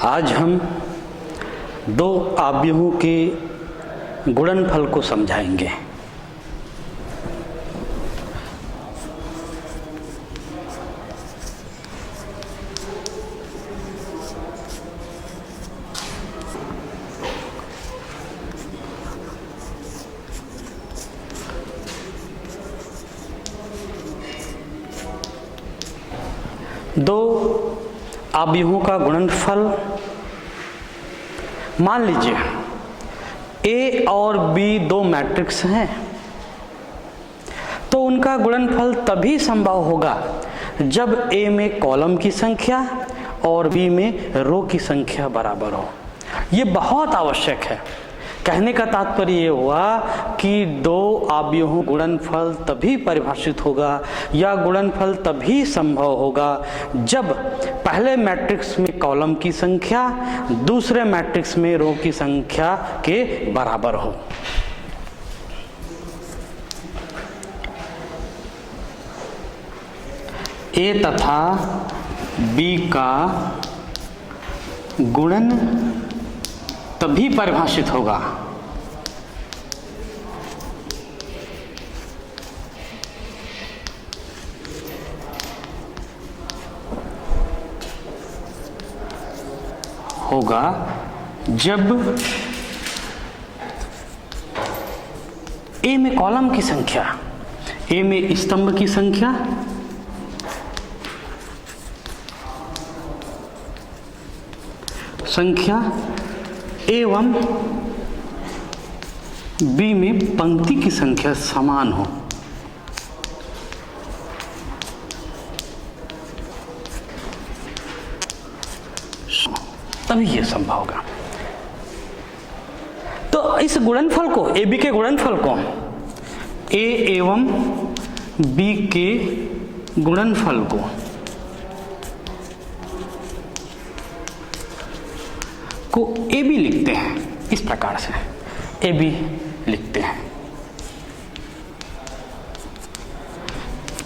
आज हम दो आव्यूहों के गुणनफल को समझाएंगे। दो आव्यूहों का गुणनफल, मान लीजिए ए और बी दो मैट्रिक्स हैं, तो उनका गुणनफल तभी संभव होगा जब ए में कॉलम की संख्या और बी में रो की संख्या बराबर हो। ये बहुत आवश्यक है। कहने का तात्पर्य ये हुआ कि दो आव्यूहों गुणनफल तभी परिभाषित होगा या गुणनफल तभी संभव होगा जब पहले मैट्रिक्स में कॉलम की संख्या दूसरे मैट्रिक्स में रो की संख्या के बराबर हो। ए तथा बी का गुणन तभी परिभाषित होगा जब ए में कॉलम की संख्या, ए में स्तंभ की संख्या एवं बी में पंक्ति की संख्या समान हो। तभी यह संभव होगा। तो इस गुणनफल को, ए बी के गुणनफल को, ए एवं बी के गुणनफल को ए बी लिखते हैं। इस प्रकार से ए बी लिखते हैं।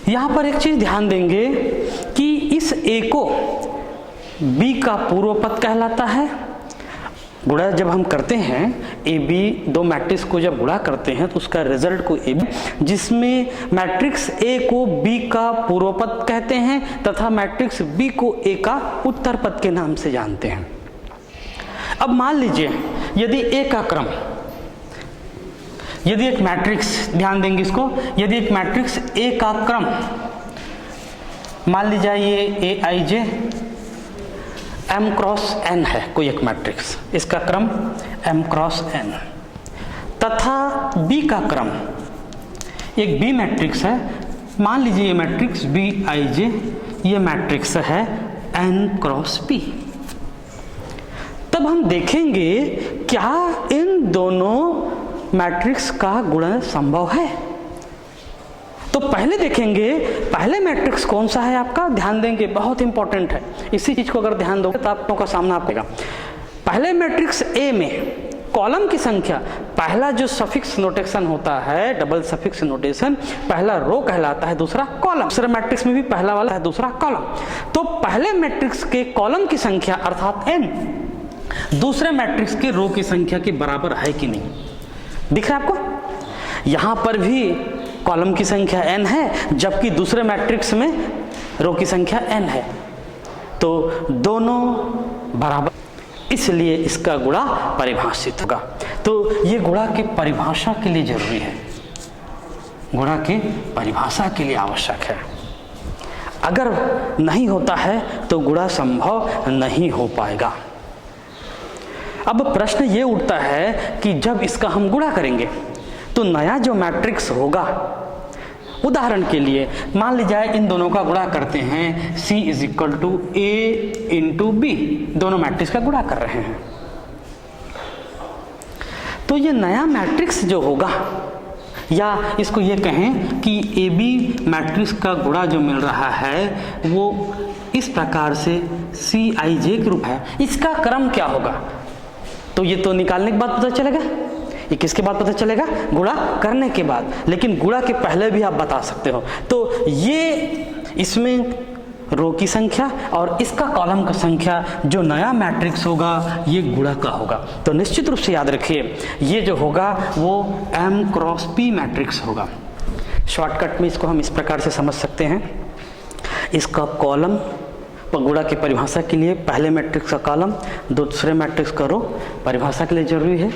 यहां पर एक चीज ध्यान देंगे कि इस ए को बी का पूर्व पद कहलाता है। गुणा जब हम करते हैं, ए बी दो मैट्रिक्स को जब गुणा करते हैं तो उसका रिजल्ट को ए बी, जिसमें मैट्रिक्स ए को बी का पूर्व पद कहते हैं तथा मैट्रिक्स बी को ए का उत्तर पद के नाम से जानते हैं। अब मान लीजिए यदि ए का क्रम, यदि एक मैट्रिक्स, ध्यान देंगे इसको, यदि एक मैट्रिक्स ए का क्रम, मान लीजिए ये ए आई जे m क्रॉस n है, कोई एक मैट्रिक्स, इसका क्रम m क्रॉस n, तथा b का क्रम एक b मैट्रिक्स है, मान लीजिए ये मैट्रिक्स b i j, ये मैट्रिक्स है n क्रॉस p। तब हम देखेंगे क्या इन दोनों मैट्रिक्स का गुणन संभव है। तो पहले देखेंगे पहले मैट्रिक्स कौन सा है आपका, ध्यान देंगे, बहुत इंपॉर्टेंट है। इसी चीज को अगर ध्यान दोगे तो आपको का सामना आपका पहले मैट्रिक्स ए में कॉलम की संख्या, पहला जो सफिक्स नोटेशन होता है, डबल सफिक्स नोटेशन, पहला रो कहलाता है, दूसरा कॉलम। दूसरे मैट्रिक्स में भी पहला वाला है, दूसरा कॉलम। तो पहले मैट्रिक्स के कॉलम की संख्या अर्थात n दूसरे मैट्रिक्स के रो की संख्या के बराबर है कि नहीं, दिख रहा है आपको। यहां पर भी कॉलम की संख्या n है जबकि दूसरे मैट्रिक्स में रो की संख्या n है, तो दोनों बराबर, इसलिए इसका गुणा परिभाषित होगा। तो ये गुणा की परिभाषा के लिए जरूरी है, गुणा की परिभाषा के लिए आवश्यक है। अगर नहीं होता है तो गुणा संभव नहीं हो पाएगा। अब प्रश्न ये उठता है कि जब इसका हम गुणा करेंगे तो नया जो मैट्रिक्स होगा, उदाहरण के लिए मान लीजिए इन दोनों का गुणा करते हैं, C is equal to a into b, दोनों मैट्रिक्स का गुणा कर रहे हैं, तो ये नया मैट्रिक्स जो होगा, या इसको ये कहें कि ए बी मैट्रिक्स का गुणा जो मिल रहा है वो इस प्रकार से सी आई जे के रूप है, इसका क्रम क्या होगा। तो ये तो निकालने के बाद पता चलेगा, ये किसके बाद पता चलेगा, गुणा करने के बाद, लेकिन गुणा के पहले भी आप बता सकते हो। तो ये इसमें रो की संख्या और इसका कॉलम का संख्या, जो नया मैट्रिक्स होगा ये गुणा का होगा। तो निश्चित रूप से याद रखिए ये जो होगा वो M क्रॉस P मैट्रिक्स होगा। शॉर्टकट में इसको हम इस प्रकार से समझ सकते हैं, इसका कॉलम गुणा की परिभाषा के लिए पहले मैट्रिक्स का कॉलम, दूसरे मैट्रिक्स का रो परिभाषा के लिए जरूरी है,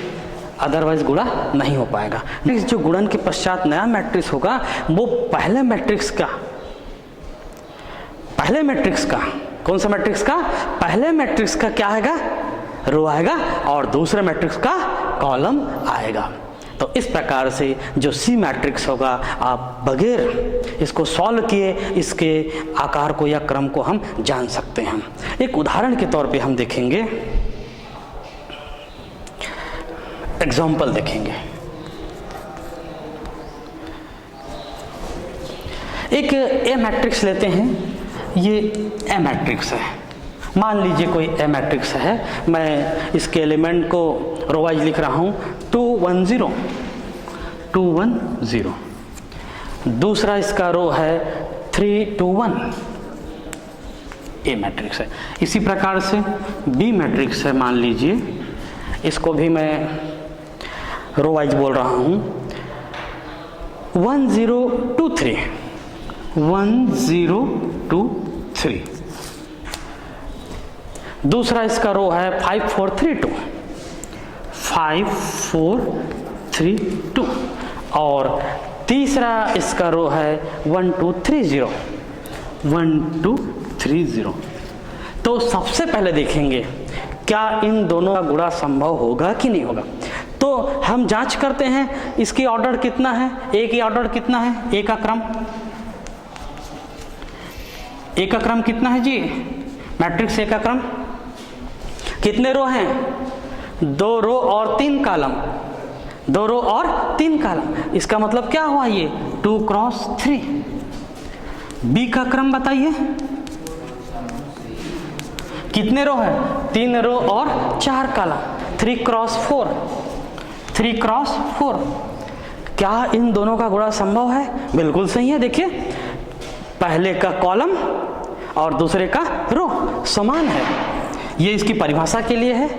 अदरवाइज गुणा नहीं हो पाएगा। जो गुणन के पश्चात नया मैट्रिक्स होगा वो पहले मैट्रिक्स का कौन सा मैट्रिक्स का, पहले मैट्रिक्स का क्या आएगा, रो आएगा और दूसरे मैट्रिक्स का कॉलम आएगा। तो इस प्रकार से जो सी मैट्रिक्स होगा आप बगैर इसको सॉल्व किए इसके आकार को या क्रम को हम जान सकते हैं। एक उदाहरण के तौर पे हम देखेंगे, एग्जाम्पल देखेंगे। एक ए मैट्रिक्स लेते हैं, ये ए मैट्रिक्स है, मान लीजिए कोई ए मैट्रिक्स है, मैं इसके एलिमेंट को रो वाइज लिख रहा हूँ 2 1 0 2 1 0, दूसरा इसका रो है 3 2 1, ए मैट्रिक्स है। इसी प्रकार से बी मैट्रिक्स है, मान लीजिए इसको भी मैं रो वाइज बोल रहा हूँ 1 0 2 3 1 0 2 3, दूसरा इसका रो है 5 4 3 2 5 4 3 2, और तीसरा इसका रो है 1 2 3 0 1 2 3 0। तो सबसे पहले देखेंगे क्या इन दोनों का गुणा संभव होगा कि नहीं होगा। तो हम जांच करते हैं इसकी ऑर्डर कितना है, ए की ऑर्डर कितना है, ए का क्रम कितना है जी, मैट्रिक्स ए का क्रम कितने रो हैं, 2 रो और 3 कॉलम, 2 रो और 3 कॉलम। इसका मतलब क्या हुआ, ये 2 क्रॉस 3। बी का क्रम बताइए कितने रो है, 3 रो और 4 कॉलम, 3 क्रॉस 4 3 क्रॉस 4। क्या इन दोनों का गुणा संभव है, बिल्कुल सही है। देखिए पहले का कॉलम और दूसरे का रो समान है, ये इसकी परिभाषा के लिए है,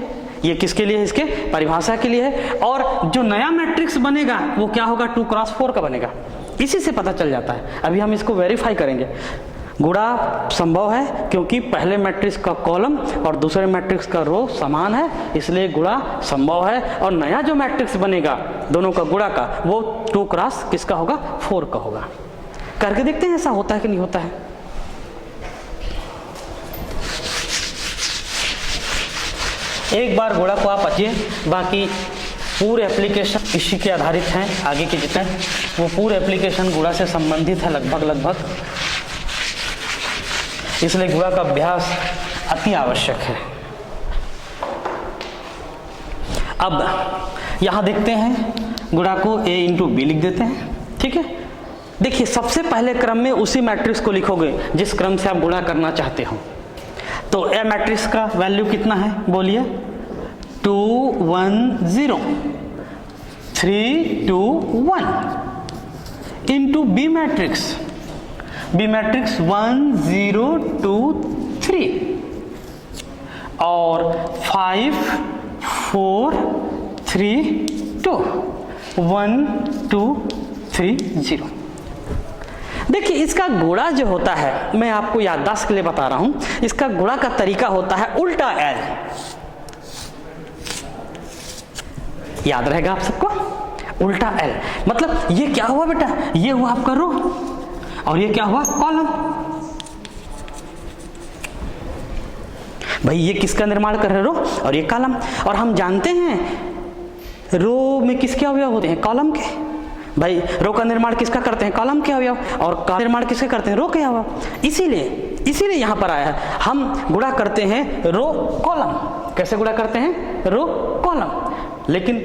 ये किसके लिए है, इसके परिभाषा के लिए है। और जो नया मैट्रिक्स बनेगा वो क्या होगा, 2 क्रॉस 4 का बनेगा, इसी से पता चल जाता है। अभी हम इसको वेरीफाई करेंगे, गुणा संभव है क्योंकि पहले मैट्रिक्स का कॉलम और दूसरे मैट्रिक्स का रो समान है, इसलिए गुणा संभव है। और नया जो मैट्रिक्स बनेगा दोनों का गुणा का, वो 2 क्रॉस किसका होगा, 4 का होगा। करके देखते हैं ऐसा होता है कि नहीं होता है। एक बार गुणा को आप अच्छिए, बाकी पूरे एप्लीकेशन इसी के आधारित हैं, आगे के जितने वो पूरे एप्लीकेशन गुणा से संबंधित है लगभग, इसलिए गुणा का अभ्यास अति आवश्यक है। अब यहां देखते हैं गुणा को a इंटू बी लिख देते हैं, ठीक है। देखिए सबसे पहले क्रम में उसी मैट्रिक्स को लिखोगे जिस क्रम से आप गुणा करना चाहते हो। तो ए मैट्रिक्स का वैल्यू कितना है, बोलिए 2 1 0 3 2 1 इंटू बी मैट्रिक्स 1 0 2 3 और 5 4 3 2 1 2 3 0। देखिए इसका गुणा जो होता है, मैं आपको याददाश्त के लिए बता रहा हूं, इसका गुणा का तरीका होता है उल्टा एल। याद रहेगा आप सबको, उल्टा एल मतलब ये क्या हुआ बेटा, ये हुआ आपका रो और ये क्या हुआ, कॉलम। भाई ये किसका निर्माण कर रहे, रो और ये कॉलम। और हम जानते हैं रो में किसके अवयव होते हैं, कॉलम के। भाई रो का निर्माण किसका करते हैं, कॉलम के अवयव, और का निर्माण किसके करते हैं, रो के अवयव। इसीलिए यहां पर आया है, हम गुणा करते हैं रो कॉलम। कैसे गुणा करते हैं, रो कॉलम, लेकिन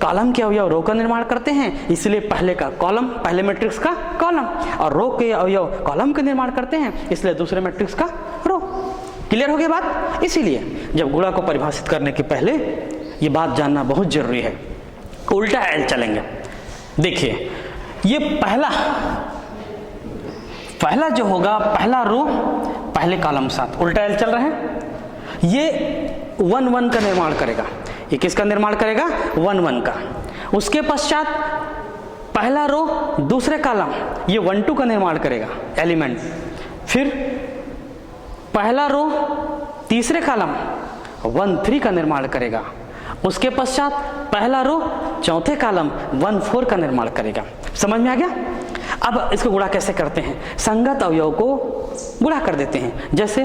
कॉलम के अवयव रो का निर्माण करते हैं, इसलिए पहले का कॉलम, पहले मैट्रिक्स का कॉलम, और रो के अवयव कॉलम का निर्माण करते हैं, इसलिए दूसरे मैट्रिक्स का रो। क्लियर हो गया बात। इसीलिए जब गुणा को परिभाषित करने के पहले ये बात जानना बहुत जरूरी है। उल्टा एल चलेंगे। देखिए ये पहला जो होगा, पहला रो पहले कॉलम के साथ उल्टा एल चल रहा है, ये 1 1 का निर्माण करेगा। ये किसका निर्माण करेगा? 1 1 का। उसके पश्चात पहला रो दूसरे कॉलम ये 1 2 का निर्माण करेगा एलिमेंट। फिर पहला रो तीसरे कॉलम 1 3 का निर्माण करेगा। उसके पश्चात पहला रो चौथे कॉलम 1 4 का निर्माण करेगा। समझ में आ गया? अब इसको गुणा कैसे करते हैं? संगत अवयव को गुणा कर देते हैं। जैसे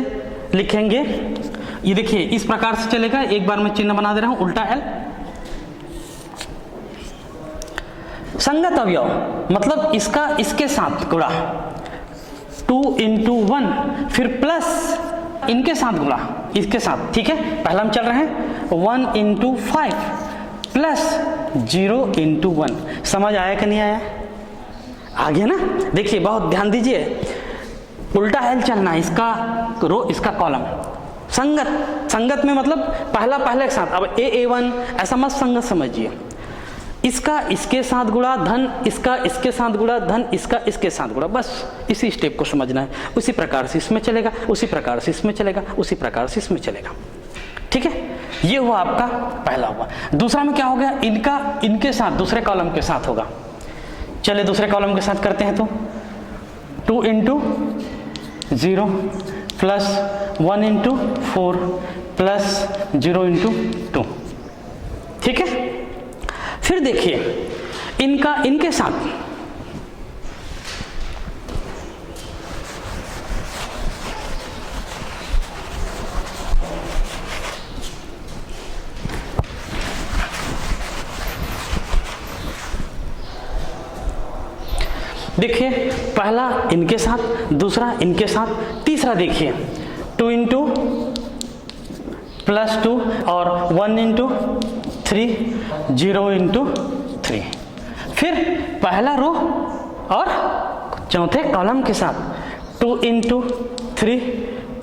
लिखेंगे, ये देखिए इस प्रकार से चलेगा। एक बार मैं चिन्ह बना दे रहा हूं, उल्टा एल। संगत अवयव मतलब इसका इसके साथ गुणा, 2 × 1, फिर प्लस इनके साथ गुणा इसके साथ। ठीक है, पहला हम चल रहे हैं 1 × 5 प्लस 0 × 1। समझ आया कि नहीं आया? आ गया ना? देखिए बहुत ध्यान दीजिए, उल्टा एल चलना है, इसका रो इसका कॉलम। संगत में मतलब पहला पहले के साथ। अब A1 ऐसा मत संगत समझिए, इसका इसके साथ गुणा धन इसका इसके साथ गुणा धन इसका इसके साथ गुणा, बस इसी स्टेप को समझना है। उसी प्रकार से इसमें चलेगा, उसी प्रकार से इसमें चलेगा, उसी प्रकार से इसमें चलेगा। ठीक है, ये हुआ आपका पहला हुआ। दूसरा में क्या हो गया? इनका इनके साथ दूसरे कॉलम के साथ होगा। चलिए दूसरे कॉलम के साथ करते हैं, तो 2 × 0 प्लस 1 × 4 प्लस 0 × 2। ठीक है, फिर देखिए इनका इनके साथ देखिए, पहला इनके साथ, दूसरा इनके साथ, तीसरा देखिए 2 × +2 और 1 × 3 0 × 3। फिर पहला रो और चौथे कॉलम के साथ 2 × 3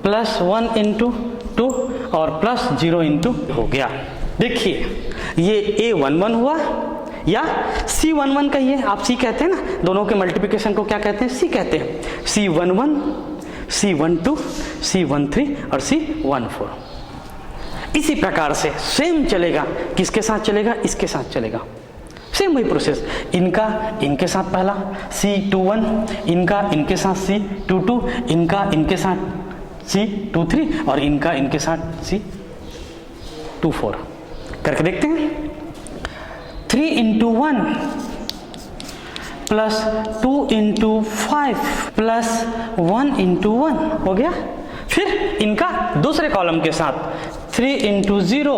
प्लस 1 × 2 और प्लस 0 × हो गया। देखिए ये A11 हुआ या C11 कहिए, आप C कहते हैं ना, दोनों के मल्टीप्लिकेशन को क्या कहते हैं? C कहते हैं। C11, C12, C13 और C14। इसी प्रकार से सेम चलेगा। किसके साथ चलेगा? इसके साथ चलेगा। सेम वही प्रोसेस, इनका इनके साथ पहला C21, इनका इनके साथ C22, इनका इनके साथ C23 और इनका इनके साथ C24। करके देखते हैं। 3 × 1 प्लस 2 × 5 प्लस 1 × 1 हो गया। फिर इनका दूसरे कॉलम के साथ 3 × 0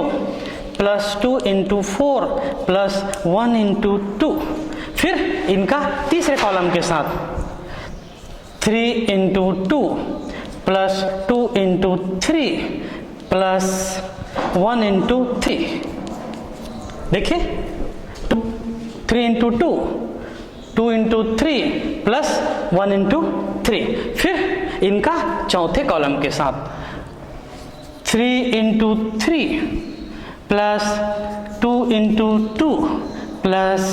प्लस 2 × 4 प्लस 1 × 2। फिर इनका तीसरे कॉलम के साथ 3 × 2 प्लस 2 × 3 प्लस 1 × 3। देखिए 3 × 2, 2 × 3 प्लस 1 × 3। फिर इनका चौथे कॉलम के साथ 3 × 3 प्लस 2 × 2 प्लस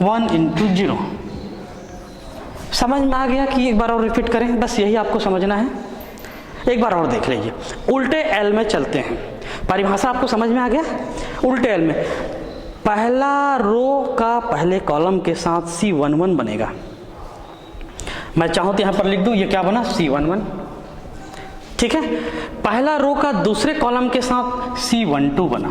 1 × 0। समझ में आ गया कि एक बार और रिपीट करें? बस यही आपको समझना है। एक बार और देख लीजिए। उल्टे एल में चलते हैं। परिभाषा आपको समझ में आ गया? उल्टे एल में पहला रो का पहले कॉलम के साथ C11 बनेगा। मैं चाहूं तो यहां पर लिख दूं, ये क्या बना? C11। ठीक है, पहला रो का दूसरे कॉलम के साथ C12 बना,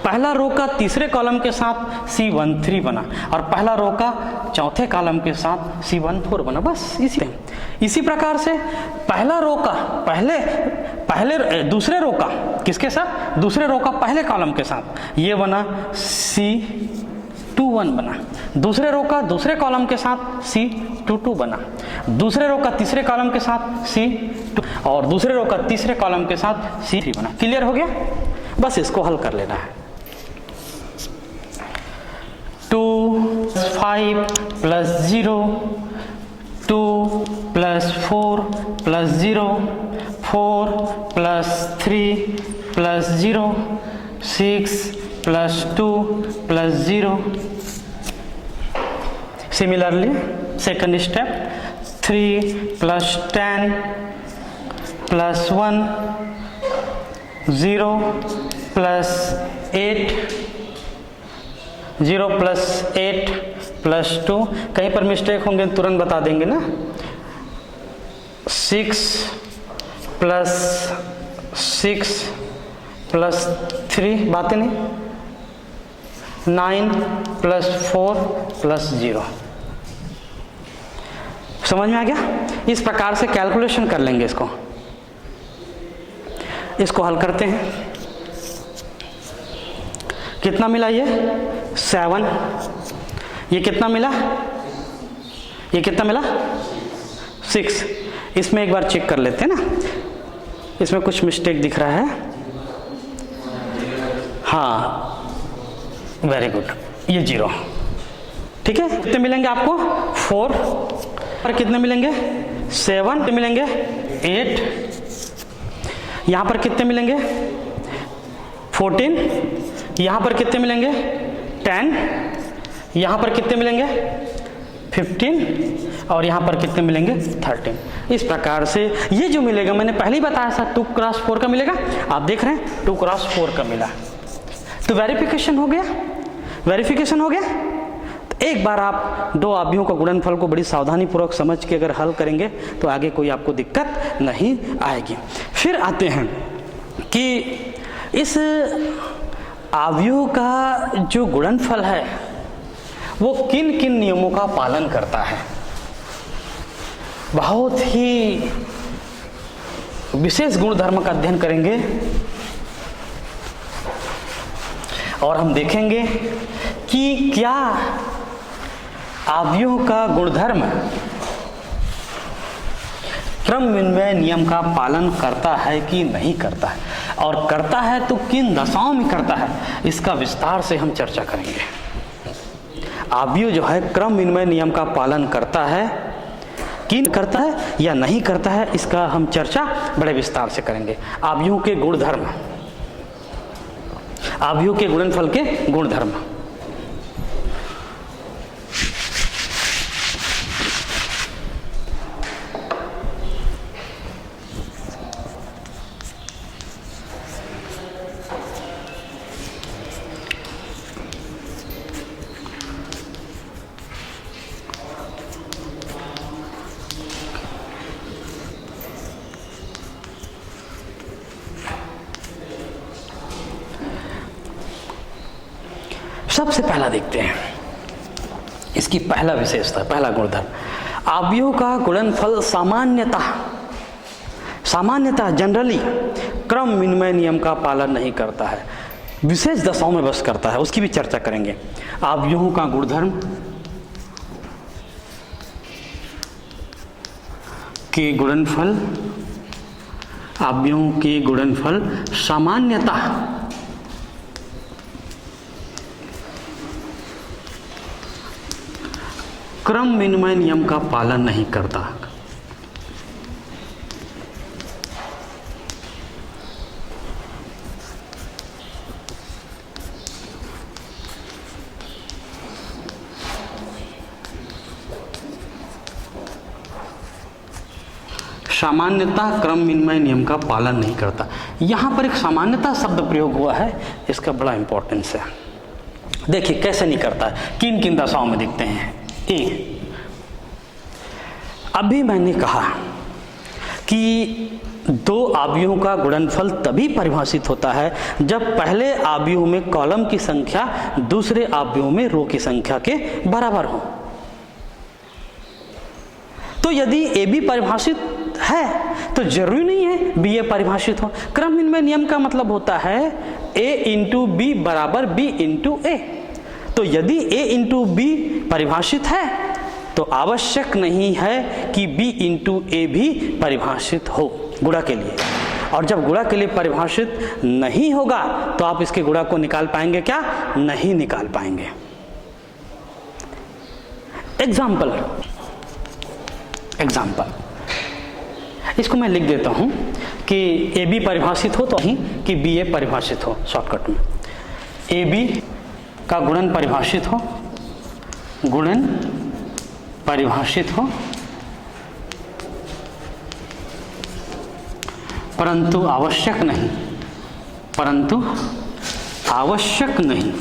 पहला रो का तीसरे कॉलम के साथ C13 बना और पहला रो का चौथे कॉलम के साथ C14 बना। बस इसी प्रकार से पहला रो का पहले दूसरे रो का किसके साथ? दूसरे रो का पहले कॉलम के साथ ये बना C21 बना, दूसरे रो का दूसरे कॉलम के साथ C22 बना, दूसरे रो का तीसरे कॉलम के साथ C2 और दूसरे रो का तीसरे कॉलम के साथ C3 बना। क्लियर हो गया? बस इसको हल कर लेना है। 2 5 plus 0, 2 plus 4 plus 0, 4 plus 3 plus 0, 6 plus 2 plus 0। Similarly second step 3 plus 10 plus 1, 0 plus 8, 0 plus 8 plus 2, कहीं पर मिस्टेक होंगे तुरंत बता देंगे ना। 6 प्लस 6 प्लस 3, बातें नहीं। 9 प्लस 4 प्लस 0। समझ में आ गया? इस प्रकार से कैलकुलेशन कर लेंगे इसको। इसको हल करते हैं, कितना मिला ये 7, ये कितना मिला, ये कितना मिला 6। इसमें एक बार चेक कर लेते हैं ना, इसमें कुछ मिस्टेक दिख रहा है। हाँ वेरी गुड, ये 0, ठीक है। कितने मिलेंगे आपको 4, और कितने मिलेंगे 7, मिलेंगे 8, यहाँ पर कितने मिलेंगे 14, यहाँ पर कितने मिलेंगे 10, यहाँ पर कितने मिलेंगे 15, और यहाँ पर कितने मिलेंगे 13। इस प्रकार से ये जो मिलेगा, मैंने पहले ही बताया था 2 क्रॉस 4 का मिलेगा, आप देख रहे हैं 2 क्रॉस 4 का मिला। तो वेरिफिकेशन हो गया, वेरिफिकेशन हो गया। तो एक बार आप दो आव्यूहों का गुणनफल को बड़ी सावधानी पूर्वक समझ के अगर हल करेंगे तो आगे कोई आपको दिक्कत नहीं आएगी। फिर आते हैं कि इस आव्यूह का जो गुणनफल है वो किन किन नियमों का पालन करता है। बहुत ही विशेष गुणधर्म का अध्ययन करेंगे और हम देखेंगे कि क्या आव्यूह का गुणधर्म क्रम विनिमय नियम का पालन करता है कि नहीं करता है, और करता है तो किन दशाओं में करता है, इसका विस्तार से हम चर्चा करेंगे। आव्यूह जो है क्रम विनिमय नियम का पालन करता है, किन करता है या नहीं करता है, इसका हम चर्चा बड़े विस्तार से करेंगे। आव्यूह के गुणधर्म, आव्यूह के गुणनफल के गुणधर्म। सबसे पहला देखते हैं इसकी पहला विशेषता, पहला गुणधर्म। आव्यूह का गुणनफल सामान्यतः जनरली क्रम विनिमय नियम का पालन नहीं करता है, विशेष दशाओं में बस करता है, उसकी भी चर्चा करेंगे। आव्यूहों का गुणधर्म के गुणनफल, आव्यूहों के गुणनफल सामान्यतः क्रम विनिमय नियम का पालन नहीं करता। सामान्यतः क्रम विनिमय नियम का पालन नहीं करता। यहां पर एक सामान्यतः शब्द प्रयोग हुआ है, इसका बड़ा इंपॉर्टेंस है। देखिए कैसे नहीं करता है, किन किन दशाओं में दिखते हैं। अभी मैंने कहा कि दो आव्यूहों का गुणनफल तभी परिभाषित होता है जब पहले आव्यूह में कॉलम की संख्या दूसरे आव्यूह में रो की संख्या के बराबर हो। तो यदि ए बी परिभाषित है तो जरूरी नहीं है बी ए परिभाषित हो। क्रम विनिमय नियम का मतलब होता है ए इंटू बी बराबर बी इंटू ए। तो यदि a इंटू बी परिभाषित है तो आवश्यक नहीं है कि b इंटू ए भी परिभाषित हो गुणा के लिए, और जब गुणा के लिए परिभाषित नहीं होगा तो आप इसके गुणा को निकाल पाएंगे क्या? नहीं निकाल पाएंगे। एग्जाम्पल इसको मैं लिख देता हूं कि ए बी परिभाषित हो तो नहीं कि बी ए परिभाषित हो। शॉर्टकट में ए बी का गुणन परिभाषित हो, गुणन परिभाषित हो परंतु आवश्यक नहीं, परंतु आवश्यक नहीं।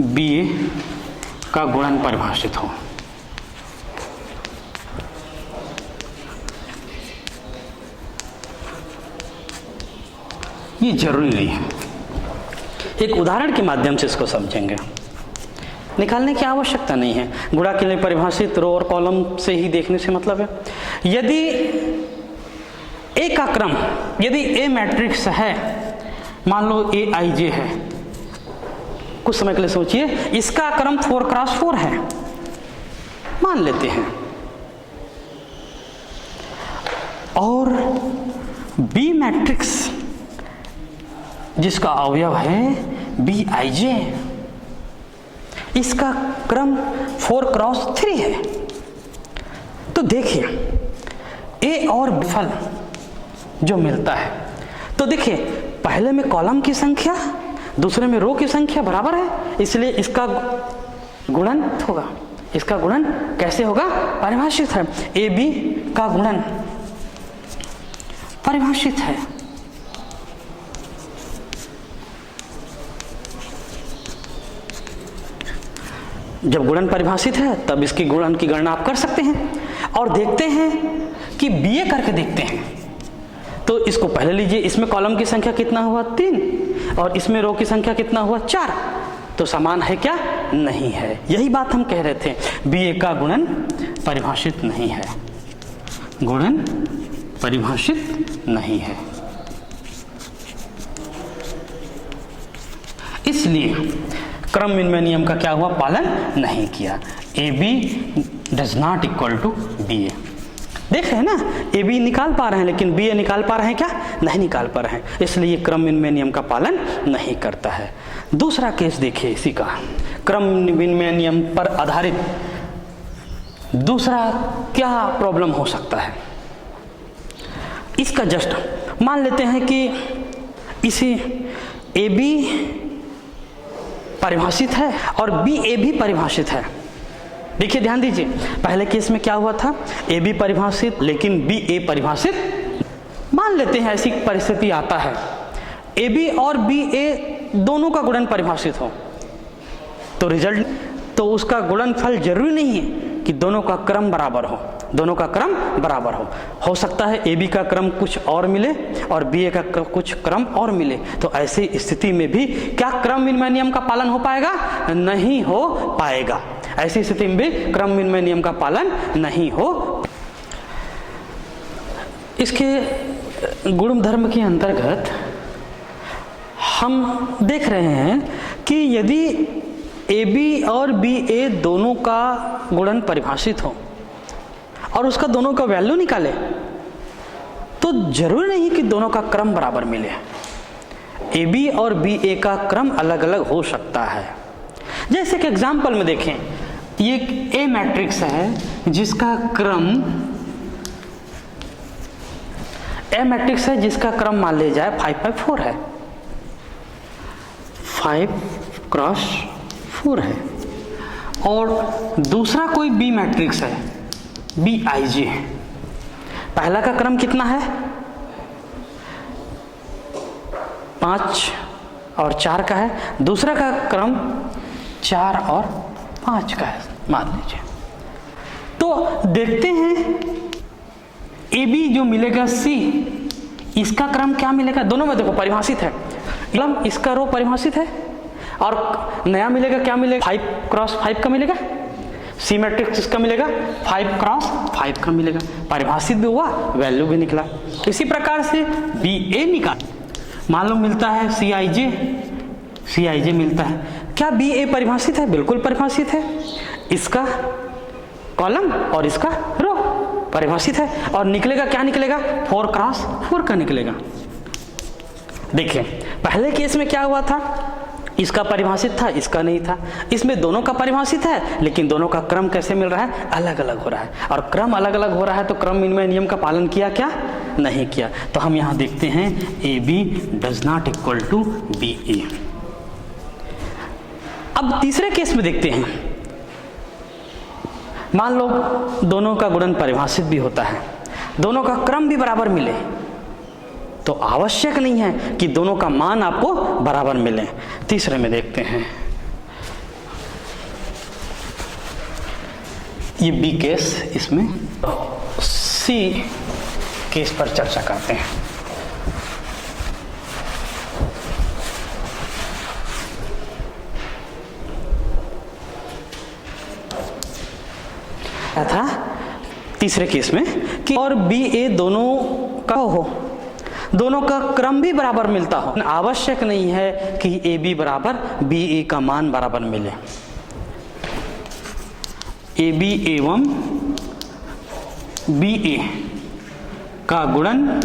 BA का गुणन परिभाषित हो। ये जरूरी नहीं है, एक उदाहरण के माध्यम से इसको समझेंगे। निकालने की आवश्यकता नहीं है, गुणा के लिए परिभाषित रो और कॉलम से ही देखने से मतलब है। यदि ए का क्रम, यदि ए मैट्रिक्स है, मान लो AIJ है, कुछ समय के लिए सोचिए, इसका क्रम 4x4 है, मान लेते हैं, और B मैट्रिक्स जिसका अवयव है BIJ, इसका क्रम 4x3 है। तो देखिए A और B फल जो मिलता है, तो देखिए पहले में कॉलम की संख्या, दूसरे में रो की संख्या बराबर है, इसलिए इसका गुणन होगा। इसका गुणन कैसे होगा? परिभाषित है। AB का गुणन परिभाषित है। जब गुणन परिभाषित है तब इसकी गुणन की गणना आप कर सकते हैं और देखते हैं कि BA करके देखते हैं। तो इसको पहले लीजिए, इसमें कॉलम की संख्या कितना हुआ? 3, और इसमें रो की संख्या कितना हुआ? 4। तो समान है क्या? नहीं है। यही बात हम कह रहे थे, BA का गुणन परिभाषित नहीं है, गुणन परिभाषित नहीं है। इसलिए क्रम विनिमय नियम का क्या हुआ? पालन नहीं किया। AB does not equal to BA। देख रहे हैं ना, AB निकाल पा रहे हैं लेकिन BA निकाल पा रहे हैं क्या? नहीं निकाल पा रहे हैं, इसलिए क्रम विनिमय नियम का पालन नहीं करता है। दूसरा केस देखिए इसी का, क्रम विनिमय नियम पर आधारित दूसरा क्या प्रॉब्लम हो सकता है। इसका जस्ट मान लेते हैं कि इसे AB परिभाषित है और BA भी परिभाषित है। देखिए ध्यान दीजिए, पहले केस में क्या हुआ था? AB परिभाषित लेकिन BA परिभाषित। मान लेते हैं ऐसी परिस्थिति आता है, AB और BA दोनों का गुणन परिभाषित हो, तो रिजल्ट, तो उसका गुणनफल जरूरी नहीं है कि दोनों का क्रम बराबर हो, दोनों का क्रम बराबर हो सकता है AB का क्रम कुछ और मिले और BA का कुछ क्रम और मिले। तो ऐसी स्थिति में भी क्या क्रम विनिमय नियम का पालन हो पाएगा? नहीं हो पाएगा। ऐसी स्थिति में भी क्रम विनिमय नियम का पालन नहीं हो। इसके गुण धर्म के अंतर्गत हम देख रहे हैं कि यदि AB और BA दोनों का गुणन परिभाषित हो और उसका दोनों का वैल्यू निकाले, तो जरूरी नहीं कि दोनों का क्रम बराबर मिले। AB और BA का क्रम अलग अलग हो सकता है। जैसे कि एग्जाम्पल में देखें, ये A मैट्रिक्स है जिसका क्रम, A मैट्रिक्स है जिसका क्रम मान लिया जाए 5x4 है, 5x4 है, और दूसरा कोई B मैट्रिक्स है BIJ है। पहला का क्रम कितना है? 5 और 4 का है, दूसरा का क्रम 4 और 5 का है मान लीजिए। तो देखते हैं AB जो मिलेगा C, इसका क्रम क्या मिलेगा? दोनों में देखो परिभाषित है, क्रम इसका रो परिभाषित है, और नया मिलेगा क्या मिलेगा? 5x5 का मिलेगा। C मैट्रिक्स इसका मिलेगा 5x5 का मिलेगा, परिभाषित भी हुआ, वैल्यू भी निकला। इसी प्रकार से BA निकाल, मान लो मिलता है CIJ मिलता है। क्या BA परिभाषित है? बिल्कुल परिभाषित है। इसका कॉलम और इसका रो परिभाषित है, और निकलेगा क्या निकलेगा? 4x4 का निकलेगा। देखिए पहले केस में क्या हुआ था? इसका परिभाषित था, इसका नहीं था। इसमें दोनों का परिभाषित है लेकिन दोनों का क्रम कैसे मिल रहा है? अलग अलग हो रहा है, और क्रम अलग अलग हो रहा है तो क्रम विनिमय नियम का पालन किया क्या? नहीं किया। तो हम यहां देखते हैं AB does not equal to BA। अब तीसरे केस में देखते हैं, मान लो दोनों का गुणन परिभाषित भी होता है, दोनों का क्रम भी बराबर मिले, तो आवश्यक नहीं है कि दोनों का मान आपको बराबर मिले। तीसरे में देखते हैं, ये बी केस, इसमें सी केस पर चर्चा करते हैं। था तीसरे केस में कि और बी ए दोनों का हो, दोनों का क्रम भी बराबर मिलता हो, आवश्यक नहीं है कि ए बी बराबर बी ए का मान बराबर मिले। ए बी एवं बी ए का गुणन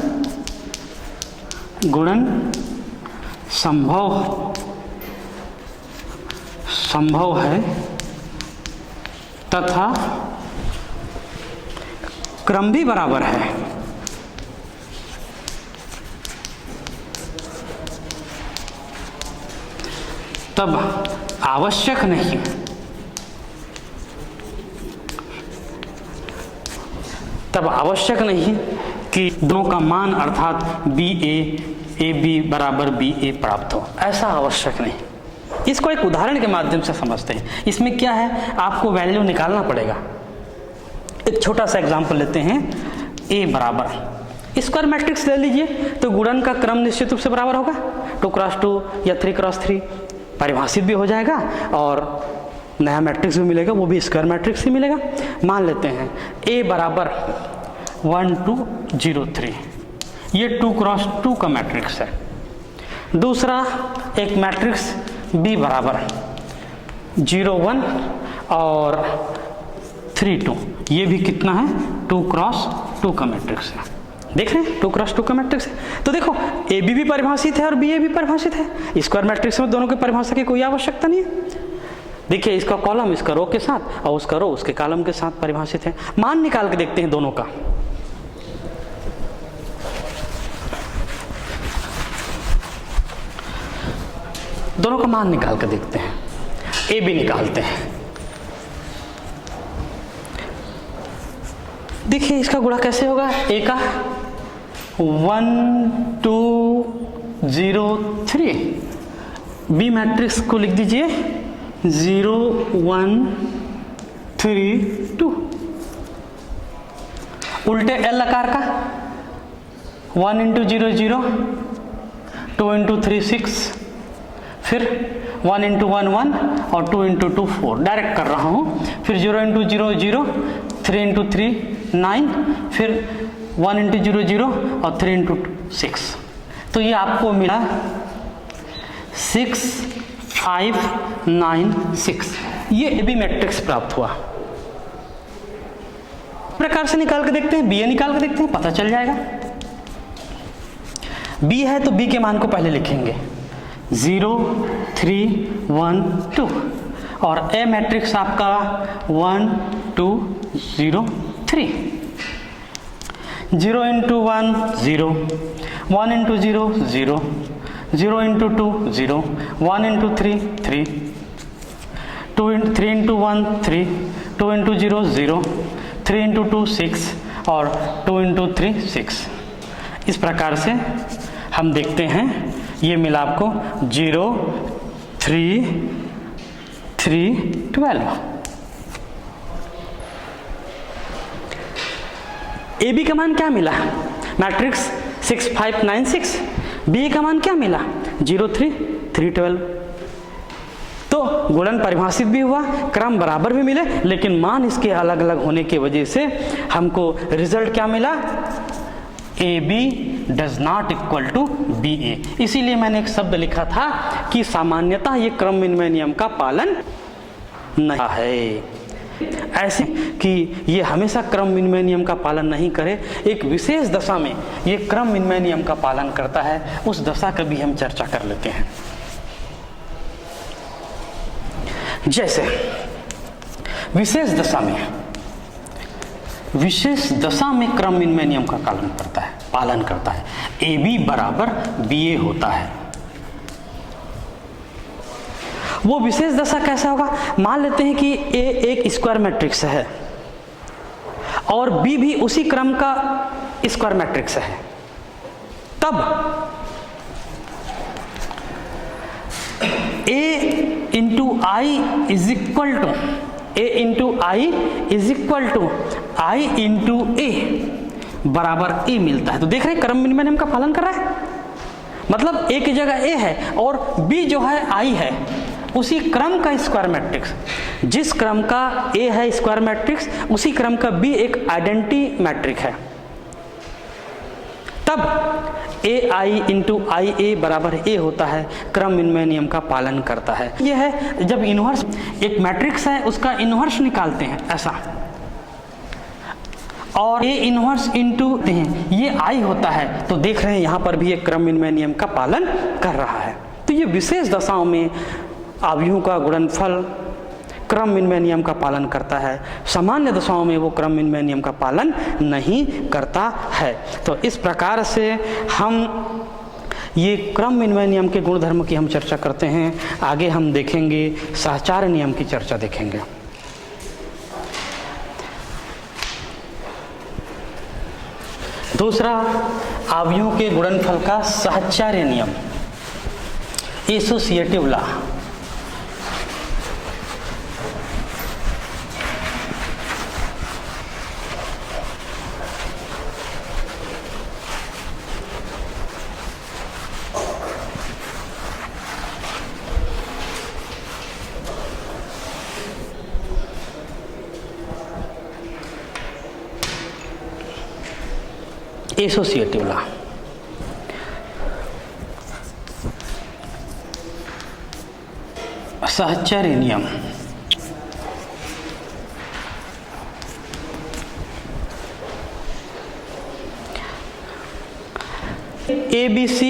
संभव है तथा क्रम भी बराबर है, तब आवश्यक नहीं कि दोनों का मान अर्थात बी ए बी बराबर बी ए प्राप्त हो, ऐसा आवश्यक नहीं। इसको एक उदाहरण के माध्यम से समझते हैं। इसमें क्या है, आपको वैल्यू निकालना पड़ेगा। एक छोटा सा एग्जांपल लेते हैं, ए बराबर स्क्वायर मैट्रिक्स ले लीजिए, तो गुणन का क्रम निश्चित रूप से बराबर होगा, 2x2 या 3x3 परिभाषित भी हो जाएगा और नया मैट्रिक्स भी मिलेगा, वो भी स्क्वायर मैट्रिक्स ही मिलेगा। मान लेते हैं ए बराबर 1 2 0 3, ये 2x2 का मैट्रिक्स है। दूसरा एक मैट्रिक्स बी बराबर 0 1 और 3 2, ये भी कितना है, 2x2 का मैट्रिक्स है। देख रहे हैं 2x2 का मैट्रिक्स है। तो देखो ए बी भी परिभाषित है और बी ए भी परिभाषित है। स्क्वायर मैट्रिक्स में दोनों की परिभाषा की कोई आवश्यकता नहीं है। देखिए इसका कॉलम इसका रो के साथ और उसका रो उसके कॉलम के साथ परिभाषित है। मान निकाल के देखते हैं दोनों का। दोनों का मान निकाल कर देखते हैं। ए बी निकालते हैं। देखिए इसका गुणा कैसे होगा, ए का 1 2 0 3, बी मैट्रिक्स को लिख दीजिए 0 1 3 2। उल्टे एल आकार का 1 इंटू 0 0, 2 इंटू 3 6, फिर 1 इंटू 1 1 और 2 इंटू 2 4, डायरेक्ट कर रहा हूँ। फिर 0 इंटू 0 0, 3 इंटू 3 9, फिर 1 इंटू 0 0 और 3 इंटू 6। तो ये आपको मिला 6 5 9 6। ये ए बी मैट्रिक्स प्राप्त हुआ। प्रकार से निकाल के देखते हैं, बी ए निकाल के देखते हैं, पता चल जाएगा। बी है तो बी के मान को पहले लिखेंगे 0 3 1 2 और ए मैट्रिक्स आपका 1 2 0 3। 0 into 1 0, 1 into 0 0, 0 into 2 0, 1 into 3 3, 3 into 1 3, 2 into 0 0, 3 into 2 6 और 2 इंटू 3 6। इस प्रकार से हम देखते हैं ये मिला आपको 0 3 3 12। ए बी का मान क्या मिला, मैट्रिक्स 6 5 9 6। बी का मान क्या मिला 0 3 3 12। तो गुणन परिभाषित भी हुआ, क्रम बराबर भी मिले, लेकिन मान इसके अलग अलग होने की वजह से हमको रिजल्ट क्या मिला, A B does not equal to B A. इसीलिए मैंने एक शब्द लिखा था कि सामान्यतः ये क्रम विनिमय नियम का पालन नहीं है। ऐसे कि ये हमेशा क्रम विनिमय नियम का पालन नहीं करे, एक विशेष दशा में ये क्रम विनिमय नियम का पालन करता है, उस दशा का भी हम चर्चा कर लेते हैं। जैसे विशेष दशा में क्रम विनिमय नियम का पालन करता है। ए बी बराबर बी ए होता है। वो विशेष दशा कैसा होगा, मान लेते हैं कि ए एक स्क्वायर मैट्रिक्स है, और बी भी उसी क्रम का स्क्वायर मैट्रिक्स है, तब A into I is equal to A into I is equal to I into A बराबर A मिलता है। तो देख रहे हैं क्रम विनिमय नियम का पालन कर रहा है, मतलब A की जगह A है और B जो है I है, उसी क्रम का स्क्वायर मैट्रिक्स, जिस क्रम का A है स्क्वायर मैट्रिक्स, उसी क्रम का B एक आइडेंटिटी मैट्रिक्स है, तब ए आई इंटू आई ए बराबर ए होता है, क्रम विनिमय नियम का पालन करता है। यह है जब इन्वर्स एक मैट्रिक्स है उसका इन्वर्स निकालते हैं ऐसा, और ए इन्वर्स इंटू ये आई होता है, तो देख रहे हैं यहाँ पर भी एक क्रम विनिमय नियम का पालन कर रहा है। तो ये विशेष दशाओं में अवयवों का गुणनफल क्रम विनिमय नियम का पालन करता है, सामान्य दशाओं में वो क्रम विनिमय नियम का पालन नहीं करता है। तो इस प्रकार से हम ये क्रम विनिमय नियम के गुणधर्म की हम चर्चा करते हैं। आगे हम देखेंगे सहचार्य नियम की चर्चा देखेंगे। दूसरा, अवयवों के गुणनफल का सहचार्य नियम, एसोसिएटिव लॉ। एसोसिएटिव लॉ, सहचार्य नियम। ABC,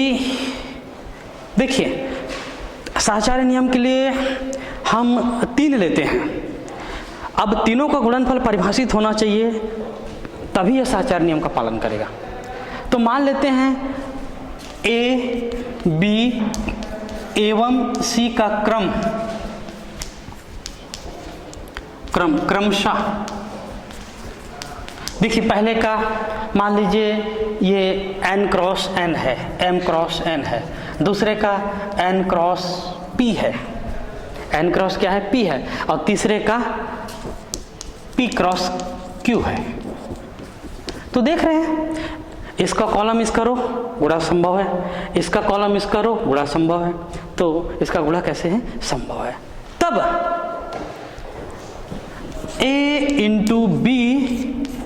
देखिए सहचार्य नियम के लिए हम 3 लेते हैं। अब तीनों का गुणनफल परिभाषित होना चाहिए, तभी यह सहचार्य नियम का पालन करेगा। तो मान लेते हैं A, B एवं C का क्रमशः, देखिए पहले का मान लीजिए ये n क्रॉस n है, m क्रॉस n है, दूसरे का n क्रॉस p है, n क्रॉस क्या है, p है, और तीसरे का p क्रॉस q है। तो देख रहे हैं इसका कॉलम इसका रो गुणा संभव है, इसका कॉलम इसका रो गुणा संभव है, तो इसका गुणा कैसे है, संभव है। तब A इंटू B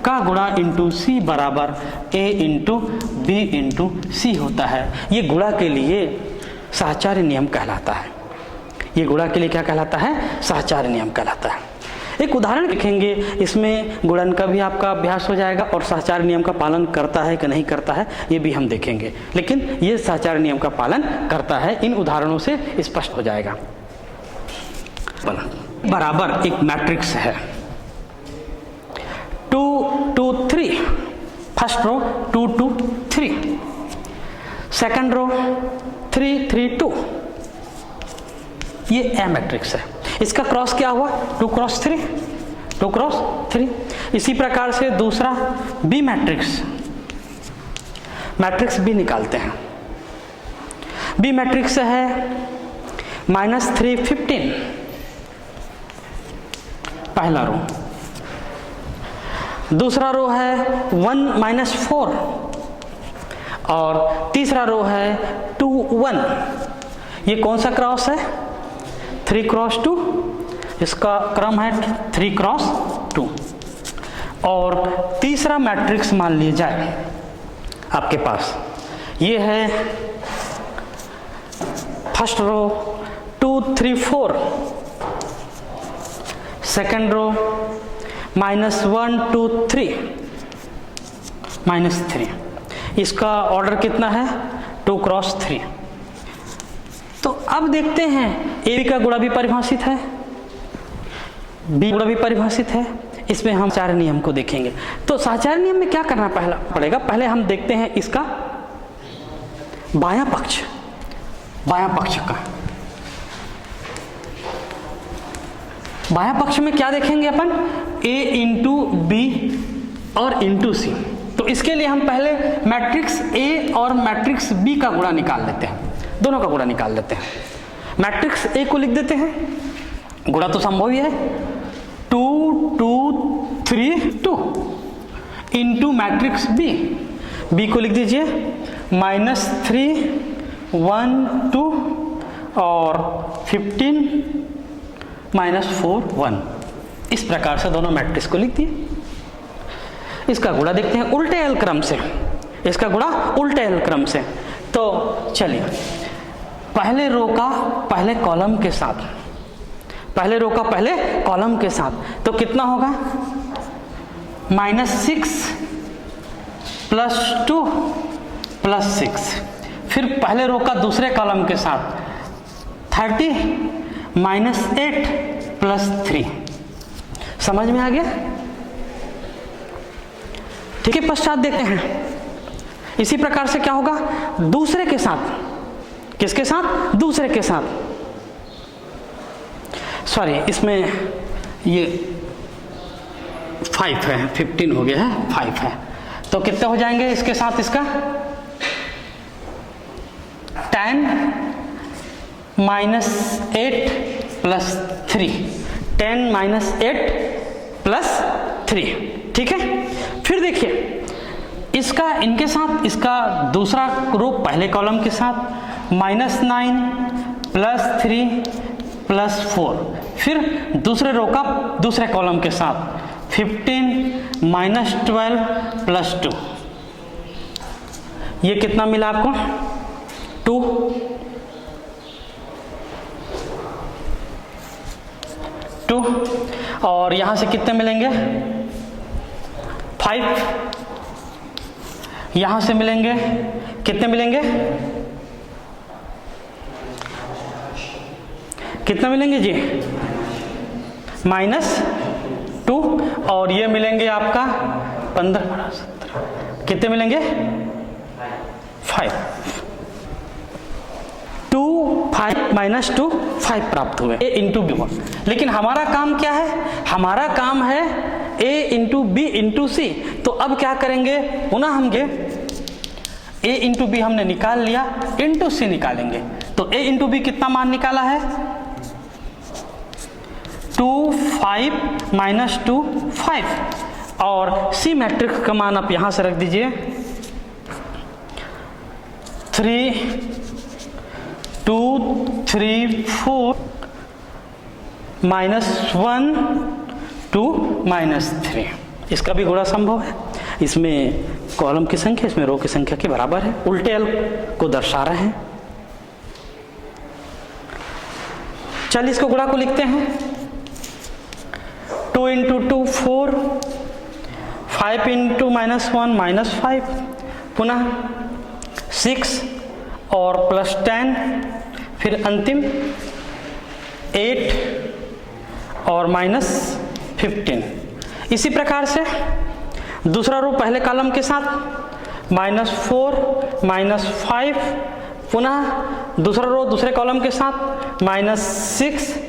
का गुणा इंटू C बराबर A into B into C होता है। ये गुणा के लिए सहचार्य नियम कहलाता है। ये गुणा के लिए क्या कहलाता है, सहचार्य नियम कहलाता है। एक उदाहरण लिखेंगे, इसमें गुणन का भी आपका अभ्यास हो जाएगा और सहचार्य नियम का पालन करता है कि नहीं करता है ये भी हम देखेंगे, लेकिन ये सहचार्य नियम का पालन करता है, इन उदाहरणों से स्पष्ट हो जाएगा। बराबर एक मैट्रिक्स है 2 2 3, फर्स्ट रो 2 2 3, सेकंड रो 3 3 2, ये ए मैट्रिक्स है। इसका क्रॉस क्या हुआ, 2 क्रॉस 3, 2 क्रॉस 3। इसी प्रकार से दूसरा बी मैट्रिक्स बी निकालते हैं। बी मैट्रिक्स है -3 15, पहला रो, दूसरा रो है 1 -4 और तीसरा रो है 2 1। ये कौन सा क्रॉस है, 3 क्रॉस 2, इसका क्रम है 3 क्रॉस 2। और तीसरा मैट्रिक्स मान लिया जाए आपके पास, ये है फर्स्ट रो 2 3 4, सेकंड रो -1 2 3 -3। इसका ऑर्डर कितना है, 2 क्रॉस 3। तो अब देखते हैं ए का गुणा भी परिभाषित है, बी गुणा भी परिभाषित है, इसमें हम सहचार्य नियम को देखेंगे। तो सहचार्य नियम में क्या करना पड़ेगा, पहले हम देखते हैं इसका बायां पक्ष का। बायां पक्ष में क्या देखेंगे अपन, a इंटू बी और इंटू सी। तो इसके लिए हम पहले मैट्रिक्स ए और मैट्रिक्स बी का गुणा निकाल लेते हैं, दोनों का गुणा निकाल लेते हैं। मैट्रिक्स ए को लिख देते हैं, गुणा तो संभव ही है, 2 2 3 2 इंटू मैट्रिक्स बी, बी को लिख दीजिए -3 1 2 और 15 -4 1। इस प्रकार से दोनों मैट्रिक्स को लिख दिए। इसका गुणा देखते हैं उल्टे एल क्रम से, इसका गुणा उल्टे एल क्रम से। तो चलिए पहले रो का पहले कॉलम के साथ, पहले रो का पहले कॉलम के साथ, तो कितना होगा -6 +2 +6। फिर पहले रो का दूसरे कॉलम के साथ 30 -8 +3। समझ में आ गया? ठीक है, पश्चात देखते हैं इसी प्रकार से क्या होगा दूसरे के साथ। किसके साथ? दूसरे के साथ। सॉरी, इसमें ये 5 है, 15 हो गया है, 5 है। तो कितने हो जाएंगे इसके साथ? इसका 10 -8 +3, 10 -8 +3। ठीक है, फिर देखिए इसका इनके साथ, इसका दूसरा रो पहले कॉलम के साथ -9 +3 +4। फिर दूसरे रो का दूसरे कॉलम के साथ 15 -12 +2। ये कितना मिला आपको? 2। और यहां से कितने मिलेंगे? 5। यहां से मिलेंगे कितने मिलेंगे? कितना मिलेंगे जी? -2। और ये मिलेंगे आपका 15 17। कितने मिलेंगे? 5। 2 5 -2 5 प्राप्त हुए a इंटू बी। लेकिन हमारा काम क्या है? हमारा काम है a into b into c. तो अब क्या करेंगे? पुनः हम a इंटू बी हमने निकाल लिया, इंटू सी निकालेंगे। तो a इंटू बी कितना मान निकाला है? 2 5 -2 5। और सी मैट्रिक्स का मान आप यहां से रख दीजिए 3 2 3 4 -1 2 -3। इसका भी गुणा संभव है। इसमें कॉलम की संख्या इसमें रो की संख्या के बराबर है, उल्टे एल को दर्शा रहे हैं। चलिए इसको गुणा को लिखते हैं। 2 × 2 4, 5 × -1 -5, पुनः 6 और +10, फिर अंतिम 8 और -15। इसी प्रकार से दूसरा रो पहले कॉलम के साथ -4 -5, पुनः दूसरा रो दूसरे कॉलम के साथ -6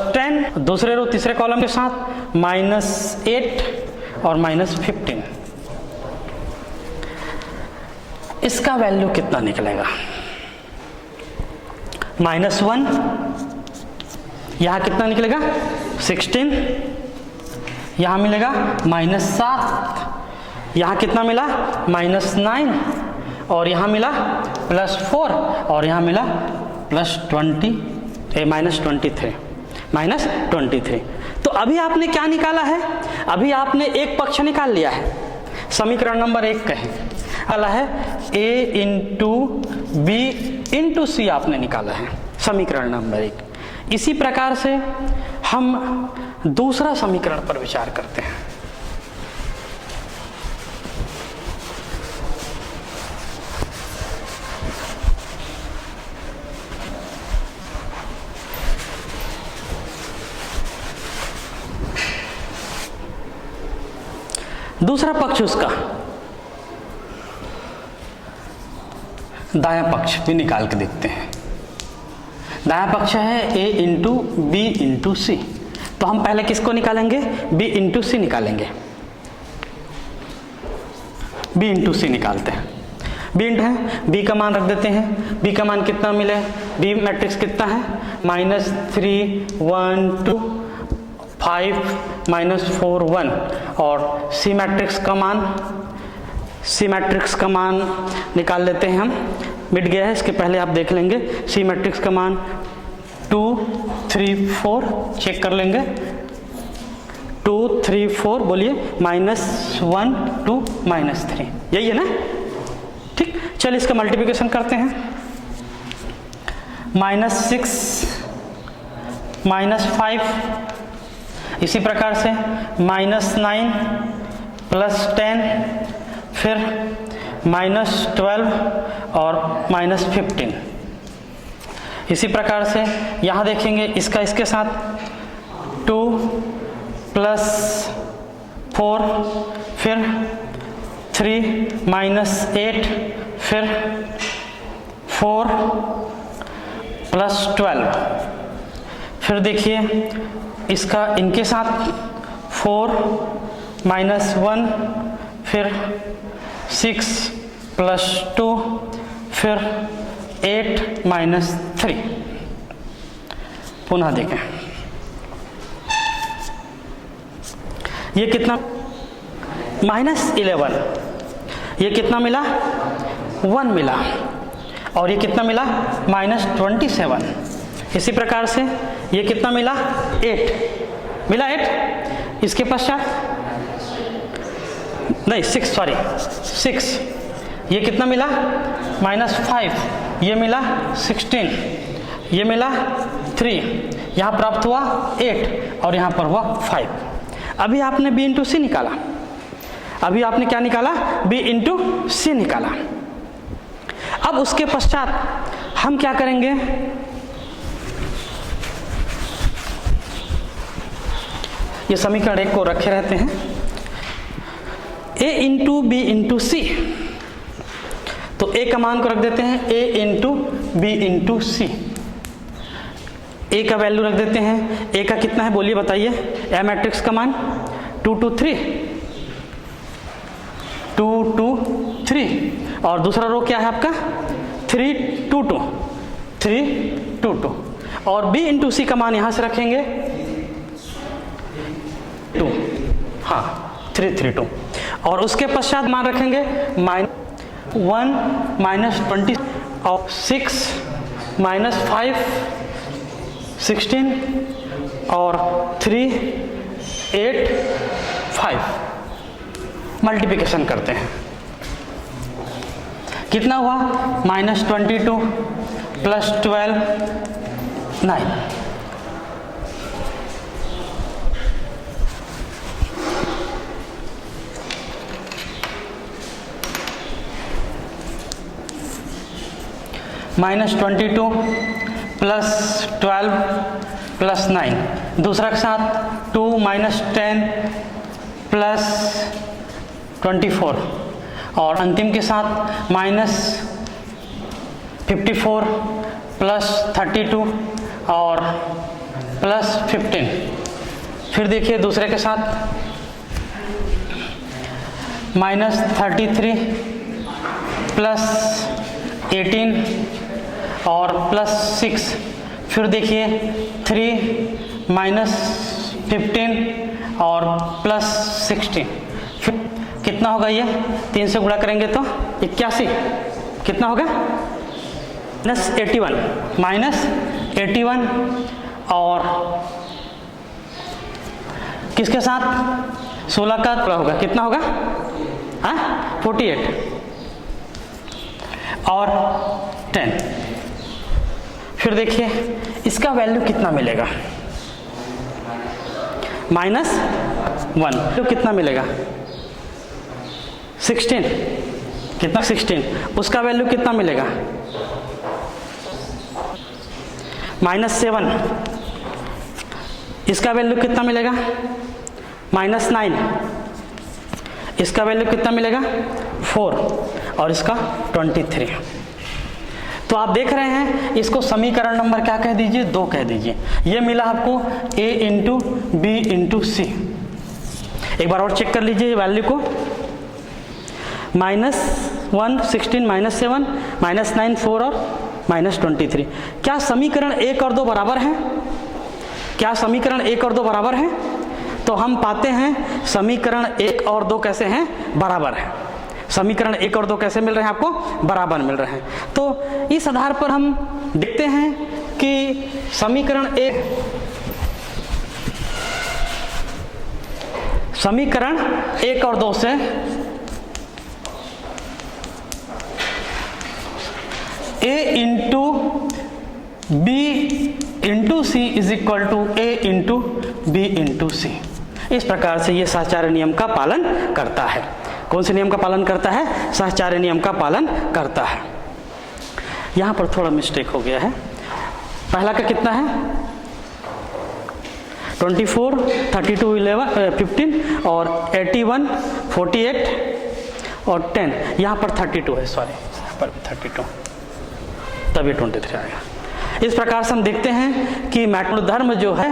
10, दूसरे रो तीसरे कॉलम के साथ -8 और -15। इसका वैल्यू कितना निकलेगा? -1, यहां कितना निकलेगा? 16, यहां मिलेगा -7, यहां कितना मिला? -9, और यहां मिला +4, और यहां मिला -23। तो अभी आपने क्या निकाला है? अभी आपने एक पक्ष निकाल लिया है, समीकरण नंबर 1 का है a इंटू बी इंटू सी आपने निकाला है, समीकरण नंबर 1। इसी प्रकार से हम दूसरा समीकरण पर विचार करते हैं। दूसरा पक्ष उसका दायां पक्ष भी निकाल के देखते हैं। दायां पक्ष है a into b into c. तो हम पहले किसको निकालेंगे? b इंटू सी निकालेंगे। बी इंटू सी निकालते हैं। बी इंट है, बी का मान रख देते हैं। बी का मान कितना मिले, बी मैट्रिक्स कितना है, -3 1 2 5 -4 1। और सी मैट्रिक्स का मान, सी मैट्रिक्स का मान निकाल लेते हैं हम, मिट गया है, इसके पहले आप देख लेंगे। सी मैट्रिक्स का मान 2 3 4 चेक कर लेंगे, 2 3 4 बोलिए, -1 2 -3, यही है ना। ठीक, चलिए इसका मल्टीप्लिकेशन करते हैं। -6 -5, इसी प्रकार से -9 +10, फिर -12 और -15। इसी प्रकार से यहाँ देखेंगे इसका इसके साथ 2 + 4, फिर 3 -8, फिर 4 + 12, फिर देखिए इसका इनके साथ 4 -1, फिर 6 + 2, फिर 8 -3। पुनः देखें, ये कितना, -11, ये कितना मिला, 1 मिला, और ये कितना मिला, -27। इसी प्रकार से ये कितना मिला, 8 मिला, 8। इसके पश्चात नहीं 6, सॉरी 6, ये कितना मिला, -5, ये मिला 16, ये मिला 3, यहाँ प्राप्त हुआ 8 और यहाँ पर हुआ 5। अभी आपने b इंटू सी निकाला, अभी आपने क्या निकाला, b इंटू सी निकाला। अब उसके पश्चात हम क्या करेंगे, ये समीकरण एक को रखे रहते हैं, a into b into c, तो a का मान को रख देते हैं a into b into c. a का वैल्यू रख देते हैं, a का कितना है बोलिए बताइए, a मैट्रिक्स का मान 2 2 3, 2 2 3, और दूसरा रो क्या है आपका 3 2 2, 3 2 2, और b इंटू सी का मान यहां से रखेंगे 2, हाँ 3 3 2, और उसके पश्चात मान रखेंगे -1 -20 और 6 -5 16 और 3 8 5। मल्टीप्लिकेशन करते हैं, कितना हुआ, -22 + 12 9। -22 + 12 + 9, दूसरा के साथ 2 -10 + 24, और अंतिम के साथ -54 + 32 और +15। फिर देखिए दूसरे के साथ -33 + 18 और +6, फिर देखिए 3 -15 और +16। फिर कितना होगा, ये 3 से गुणा करेंगे तो 81, कितना होगा, -81 और किसके साथ 16 का गुणा होगा, कितना होगा, हाँ 48 और 10। फिर देखिए इसका वैल्यू कितना मिलेगा, -1, तो कितना मिलेगा 16, कितना 16, उसका वैल्यू कितना मिलेगा, -7, इसका वैल्यू कितना मिलेगा, -9, इसका वैल्यू कितना मिलेगा 4, और इसका 23। तो आप देख रहे हैं, इसको समीकरण नंबर क्या कह दीजिए, 2 कह दीजिए। ये मिला आपको a इंटू बी इंटू सी। एक बार और चेक कर लीजिए वैल्यू को, -1 16 -7 -9 4 और -23। क्या समीकरण 1 और 2 बराबर हैं? क्या समीकरण 1 और 2 बराबर हैं? तो हम पाते हैं समीकरण 1 और 2 कैसे हैं? बराबर हैं। समीकरण 1 और 2 कैसे मिल रहे हैं आपको? बराबर मिल रहे हैं। तो इस आधार पर हम देखते हैं कि समीकरण 1 और 2 से A into B into C is equal to A into B into C, इस प्रकार से ये सहचार्य नियम का पालन करता है। कौन से नियम का पालन करता है? सहचार्य नियम का पालन करता है। यहां पर थोड़ा मिस्टेक हो गया है। पहला का कितना है? 24 32 11 15 और 81 48 और 10, यहाँ पर 32 है, सॉरी यहाँ पर 32, तभी 23 आएगा। इस प्रकार से हम देखते हैं कि मैक्रोन धर्म जो है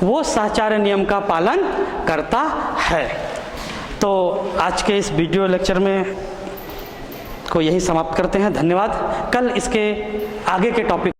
वो सहचार्य नियम का पालन करता है। तो आज के इस वीडियो लेक्चर में को यही समाप्त करते हैं। धन्यवाद। कल इसके आगे के टॉपिक